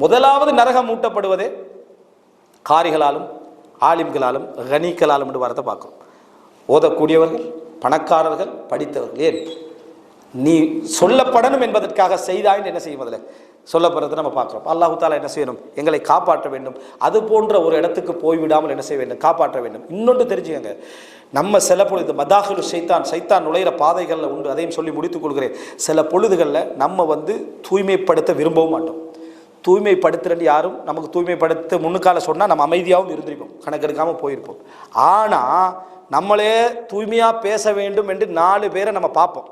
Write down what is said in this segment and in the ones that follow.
முதலாவது நரகம் மூட்டப்படுவதே காரிகளாலும் ஆலிம்களாலும் கனிக்களாலும் என்று வார்த்தை பார்க்கிறோம். ஓதக்கூடியவர்கள், பணக்காரர்கள், படித்தவர்கள். ஏன் நீ சொல்லப்படணும் என்பதற்காக செய்தாயின்னு என்ன செய்யும்? அதில் சொல்லப்படுறதை நம்ம பார்க்குறோம். அல்லாஹு தாலா என்ன செய்யணும்? எங்களை காப்பாற்ற வேண்டும். அது போன்ற ஒரு இடத்துக்கு போய்விடாமல் என்ன செய்ய வேண்டும்? காப்பாற்ற வேண்டும். இன்னொன்று தெரிஞ்சுக்கங்க, நம்ம சில பொழுது மதாஹிலு சைத்தான் நுழையிற பாதைகளில் உண்டு. அதையும் சொல்லி முடித்துக் கொள்கிறேன். சில பொழுதுகளில் நம்ம தூய்மைப்படுத்த விரும்பவும் மாட்டோம். தூய்மைப்படுத்துறன்னு யாரும் நமக்கு தூய்மைப்படுத்த முன்னுக்கால சொன்னால் நம்ம அமைதியாகவும் இருந்திருப்போம், கணக்கெடுக்காமல் போயிருப்போம். ஆனால் நம்மளே தூய்மையாக பேச வேண்டும் என்று 4 பேரை நம்ம பார்ப்போம்.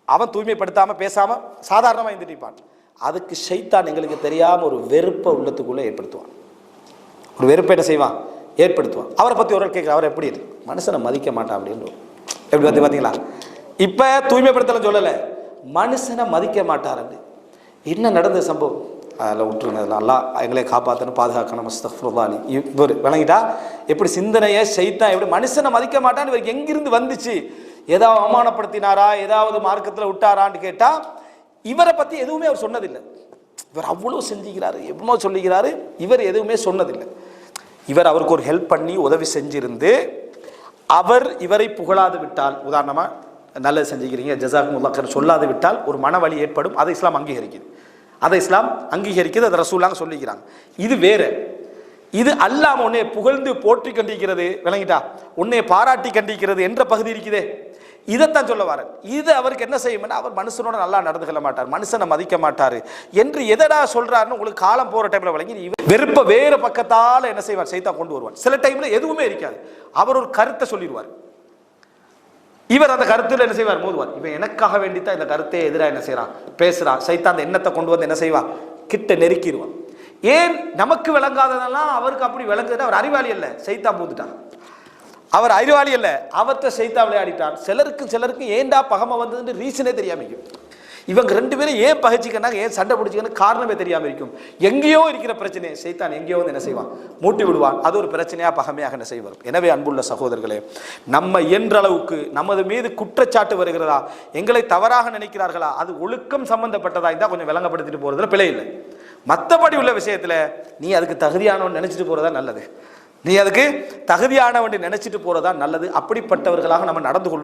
அவன் தூய்மைப்படுத்தாமல் பேசாமல் சாதாரணமாக இருந்துட்டிருப்பான். அதுக்கு ஷைத்தான் எங்களுக்கு தெரியாமல் ஒரு வெறுப்பை உள்ளத்துக்குள்ளே ஏற்படுத்துவான். ஒரு வெறுப்பை என்ன செய்வான்? ஏற்படுத்துவான். அவரை பற்றி ஒரு கேட்குற, அவர் எப்படி இருக்கு? மனுஷனை மதிக்க மாட்டான் அப்படின்னு. எப்படி வந்து பார்த்தீங்களா? இப்போ தூய்மைப்படுத்தலாம் சொல்லலை, மனுஷனை மதிக்க மாட்டார். அப்படி என்ன நடந்த சம்பவம் அதில் விட்டுருங்க. நல்லா எங்களே காப்பாற்றணும், பாதுகாக்கணும். அஸ்தக்ஃபிருல்லாஹ். இவர் விளங்கிட்டா எப்படி சிந்தனையை ஷைத்தான் எப்படி மனுஷனை மதிக்க மாட்டான்னு இவருக்கு எங்கிருந்து வந்துச்சு? ஏதாவது அவமானப்படுத்தினாரா, ஏதாவது மார்க்கத்தில் விட்டாரான்னு கேட்டால் இவரை பற்றி எதுவுமே அவர் சொன்னதில்லை. இவர் அவ்வளோ செஞ்சுக்கிறாரு, எவ்வளோ சொல்லிக்கிறாரு, இவர் எதுவுமே சொன்னதில்லை. இவர் அவருக்கு ஒரு ஹெல்ப் பண்ணி உதவி செஞ்சிருந்து அவர் இவரை புகழாது விட்டால், உதாரணமாக நல்லது செஞ்சுக்கிறீங்க ஜஸாக்குமுல்லாஹ் கைர் சொல்லாது விட்டால் ஒரு மனவலி ஏற்படும். அதை இஸ்லாம் அங்கீகரிக்குது. அதை ரசூலுல்லாஹ் சொல்லிக்கிறாங்க. இது வேற. இது அல்லாம உன்னை புகழ்ந்து போற்றி கண்டிக்கிறது, விளங்கிட்டா, உன்னை பாராட்டி கண்டிக்கிறது என்ற பகுதி இருக்குதே, இதைத்தான் சொல்ல வாரேன். இது அவருக்கு என்ன செய்யும்னா, அவர் மனுஷனோட நல்லா நடந்து கொள்ள மாட்டார், மனுஷனை மதிக்க மாட்டார் என்று எதடா சொல்றாருன்னு உங்களுக்கு காலம் போற டைம்ல விளங்கி வெறுப்ப வேறு பக்கத்தால் என்ன செய்வார்? சைத்தான் கொண்டு வருவார். சில டைம்ல எதுவுமே இருக்காது, அவர் ஒரு கருத்தை சொல்லிடுவார். இவர் அந்த கருத்துல என்ன செய்வார்? மோதுவார். இவன் எனக்காக வேண்டித்தான் இந்த கருத்தை எதிராக என்ன செய்யறான்? பேசுறான். சைத்தான் அந்த எண்ணத்தை கொண்டு வந்து என்ன செய்வான்? கிட்ட நெருக்கிடுவான். ஏன் நமக்கு விளங்காததெல்லாம் அவருக்கு அப்படி விளங்குது? அவர் அறிவாளி அல்ல, சைத்தான் பூந்துட்டான். அவர் அறிவாளி அல்ல, அவர்கிட்ட சைத்தான் விளையாடிட்டான். சிலருக்கு ஏண்டா பகமை வந்ததுன்னு ரீசனே தெரியாம இருக்கும். இவங்க 2 பேரும் ஏன் பகைச்சிக்கனாங்க, ஏன் சண்டை பிடிச்சிக்கன்னு காரணமே தெரியாம இருக்கும். எங்கேயோ இருக்கிற பிரச்சனையை சைத்தான் எங்கேயோ வந்து என்ன செய்வான்? மூட்டி விடுவான். அது ஒரு பிரச்சனையா பகமையாக என்ன செய்வார்? எனவே அன்புள்ள சகோதரர்களே, நம்ம இயன்ற அளவுக்கு நமது மீது குற்றச்சாட்டு வருகிறதா, எங்களை தவறாக நினைக்கிறார்களா, அது ஒழுக்கம் சம்பந்தப்பட்டதா இருந்தால் கொஞ்சம் விளங்கப்படுத்திட்டு போறதுல பிழை இல்லை. மற்றபடி உள்ள விஷயத்துல நீ அதுக்கு தகுதியானவன் நினைச்சிட்டு போறதா நல்லது. நீ அதுக்கு தகுதியானவன் நினைச்சிட்டு போறதா நல்லது. அப்படிப்பட்டவர்களாக நம்ம நடந்து கொள்ளும்.